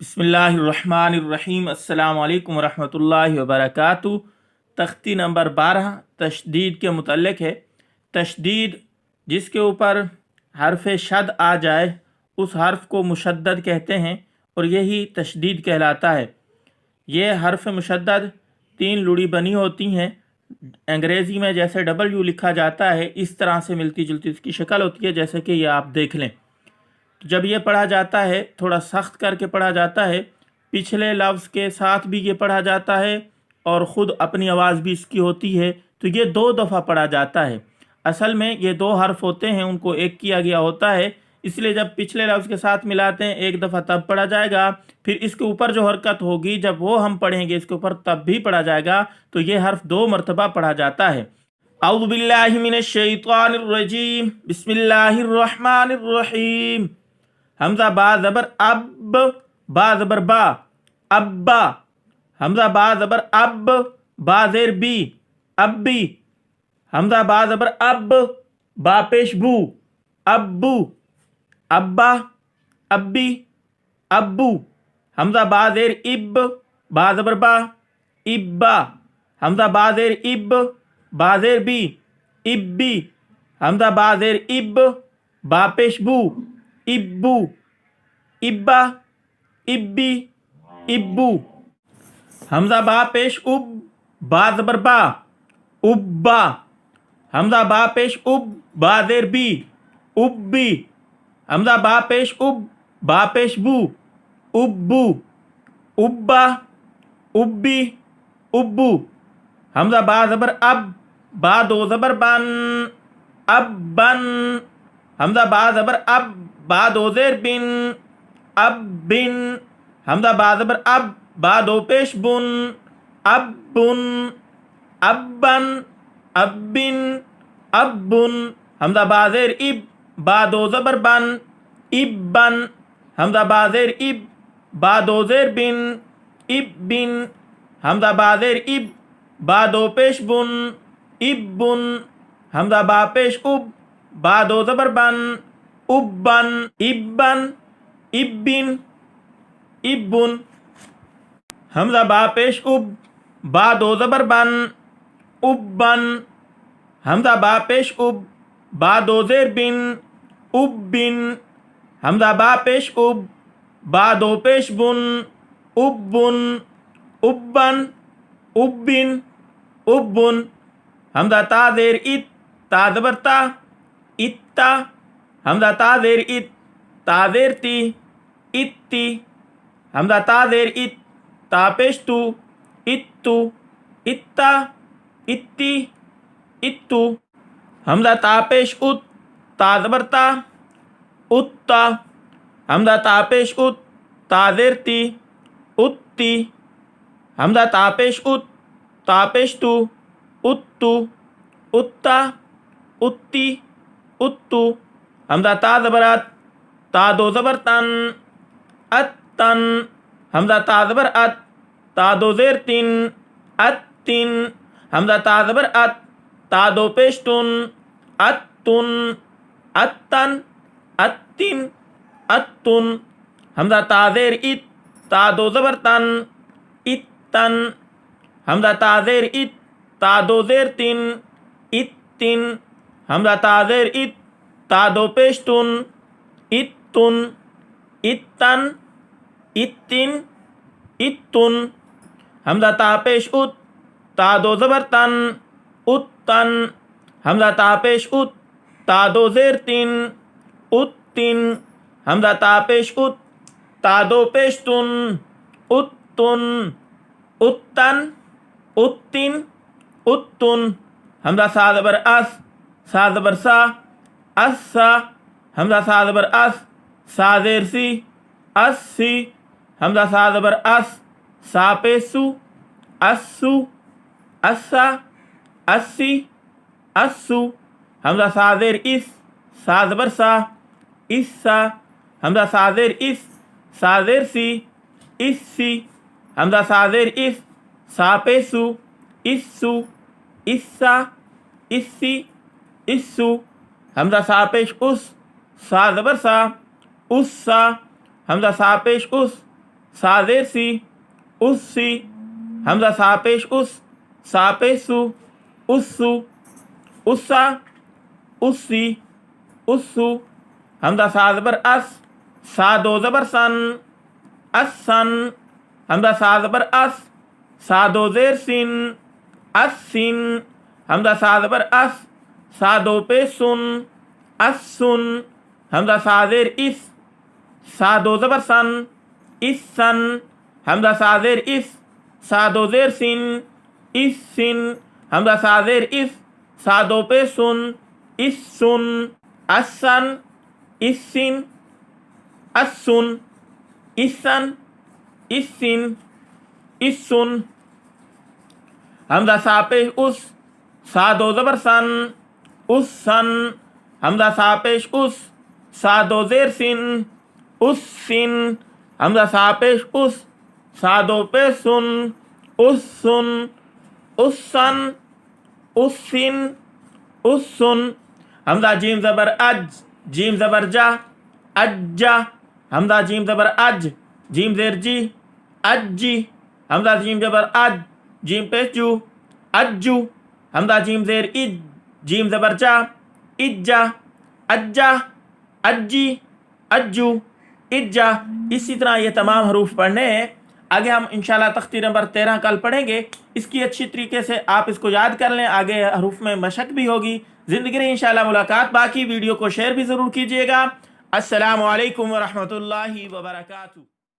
बिस्मिल्लाहिर्रहमानिर्रहीम। अस्सलाम वालेकुम वरहमतुल्लाहि वबरकातुहू। तख्ती नंबर 12 तशदीद के मुतल्लिक़ है। तशदीद जिसके ऊपर हर्फ शद आ जाए उस हर्फ को मुशद्दद कहते हैं और यही तशदीद कहलाता है। ये हर्फ मुशद्दद 3 लुड़ी बनी होती हैं। अंग्रेज़ी में जैसे डब्ल्यू लिखा जाता है इस तरह से मिलती जुलती इसकी शक्ल होती है, जैसे कि ये आप देख लें। तो जब ये पढ़ा जाता है थोड़ा सख्त करके पढ़ा जाता है, पिछले लफ्ज़ के साथ भी ये पढ़ा जाता है और ख़ुद अपनी आवाज़ भी इसकी होती है, तो ये 2 दफ़ा पढ़ा जाता है। असल में ये 2 हर्फ होते हैं, उनको एक किया गया होता है, इसलिए जब पिछले लफ्ज़ के साथ मिलाते हैं एक दफ़ा तब पढ़ा जाएगा, फिर इसके ऊपर जो हरकत होगी जब वो हम पढ़ेंगे इसके ऊपर तब भी पढ़ा जाएगा। तो ये हर्फ 2 मरतबा पढ़ा जाता है। औज़ु बिल्लाहि मिनश शैतानिर रजीम, बिस्मिल्लाहिर्रहमानिर्रहीम। हमजा बा ज़बर अब, बा ज़बर बा, अब्बा। हमजा बा ज़बर अब, बा ज़ेर बी, अब्बी। हमजा बा ज़बर अब, बा पेश बू, अब्बू। अब्बा, अब्बी, अब्बू। हमजा बा ज़ेर इब, बा ज़बर बा, इब्बा। हमजा बा ज़ेर इब, बा ज़ेर बी, इब्बी। हमजा बा ज़ेर इब, बा पेश बू, इब्बू। इब्बा, इब्बी, इब्बू। हमजा बा पेश उब, बा ज़बर बा, उब्बा। हमजा बा पेश उब, बा ज़ेर बी, उब्बी। हमजा बा पेश उब, बा पेश बू, उब्बू। उब्बा, उब्बी, उब्बू। हमजा बा ज़बर अब, बा 2 ज़बर बन, अब्बन। हमजा बा ज़बर अब, बा 2 ज़ेर बिन, अब बिन। हमजा बा ज़बर अब, बा 2 पेश बुन, अब बुन। अब्बन, अब्बिन, अब्बुन। हमजा बा ज़ेर इब, बा 2 ज़बर बन, इब्बन। हमजा बा ज़ेर इब, बा 2 ज़ेर बिन, इब्बिन। हमजा बा ज़ेर इब, बा 2 पेश बुन, इब्बुन। हमजा बा पेश उब, बा 2 ज़बर बन, उब्बन। इब्बन, इब्बिन, इब्बुन। हमजा बा पेश उब, बा 2 ज़बर बन, उब्बन। हमजा बा पेश उब, बा 2 ज़ेर बिन, उब्बिन। हमजा बा पेश उब, बा 2 पेश बुन, उब्बुन। उब्बन, उब्बिन, उब्बुन। हमजा ता ज़ेर इत, ता ज़बर ता, इत्ता। हमजा ता ज़ेर इत, ता ज़ेर ती, इत्ती। हमजा ता ज़ेर इत, ता पेश तू, इत्तू। इत्ता, इत्ती, इत्तू। हमजा ता पेश उत, ता ज़बर ता, उत्ता। हमजा ता पेश उत, ता ज़ेर ती, उत्ती। हमजा ता पेश उत, ता पेश तू, उत्तू। उत्ता, उत्ती, उत्तू। हमजा ता ज़बर अत, ता 2 ज़बर तन, अत्तन। हमजा ता ज़बर अत, ता 2 ज़ेर तिन, अत्तिन। हमजा ता ज़बर अत, ता 2 पेश तुन, अत्तुन। अत्तन, अत्तिन, अत्तुन। हमजा ता ज़ेर इत, ता 2 ज़बर तन, इत्तन। हमजा ता ज़ेर इत, ता 2 ज़ेर तिन, इत्तिन। हमजा ता ज़ेर इत, ता 2 पेश तुन, इत्तुन। इत्तन, इत्तिन, इत्तुन। हमजा ता पेश उत, ता 2 ज़बर तन, उत्तन। हमजा ता पेश उत, ता 2 ज़ेर तिन, उत्तिन। हमजा ता पेश उत, ता 2 पेश तुन, उत्तुन। उत्तन, उत्तिन, उत्तुन। हमजा सा ज़बर अस, सा ज़बर सा, अस्सा। हमजा सा ज़बर अस, सा ज़ेर सी, अस्सी। हमजा सा ज़बर अस, सा पेशु, अस्सु। अस्सा, अस्सी, अस्सु। हमजा सा ज़ेर इस, सा ज़बर सा, इस्सा। हमजा सा ज़ेर इस, सा ज़ेर सी, इस्सी। हमजा सा ज़ेर इस, सा पेशु, इस्सु। इस्सा, इस्सी, इस्सु। हमजा सा पेश उस, सा ज़बर सा, उस्सा। हमजा सा पेश उस, سا زیر سی اس سی، حمزہ سا پیش اس، سا پیش سو، اس سو، اسا، اسی، اسو، حمزہ سا زبر اس، سا دو زبر سن، اسن، حمزہ سا زبر اس، سا دو زیر سن، اسن، حمزہ سا زبر اس، سا دو پیش سن، اسن، حمزہ سا زیر اس، سا دو زبر سن، اسن، حمزہ سا زیر اس، سا دو زیر سن، اسن، حمزہ سا زیر اس، سا دو پیش سن، اسن، اسن، اسن، اسن، اسن، اسن، اسن، حمزہ سا پیش اس، سا دو زبر سن، اسن، حمزہ سا پیش اس، سا دو زیر سن، اسن، حمزہ سا پیش اس، سا دو پیش سن، اسن، اسن، اسن، اسن، حمزہ جیم زبر اج، جیم زبر جا، اجا، حمزہ جیم زبر اج، جیم زیر جی، اجی، حمزہ جیم زبر اج، جیم پیش جو، اجو، حمزہ جیم زیر اج، جیم زبر جا، اجا، اجا، اجی، اجو، اجا۔ اسی طرح یہ تمام حروف پڑھنے ہیں۔ آگے ہم انشاءاللہ تختی نمبر 13 کل پڑھیں گے۔ اس کی اچھی طریقے سے آپ اس کو یاد کر لیں، آگے حروف میں مشق بھی ہوگی۔ زندگی رہی انشاءاللہ ملاقات باقی، ویڈیو کو شیئر بھی ضرور کیجیے گا۔ السلام علیکم ورحمۃ اللہ وبرکاتہ۔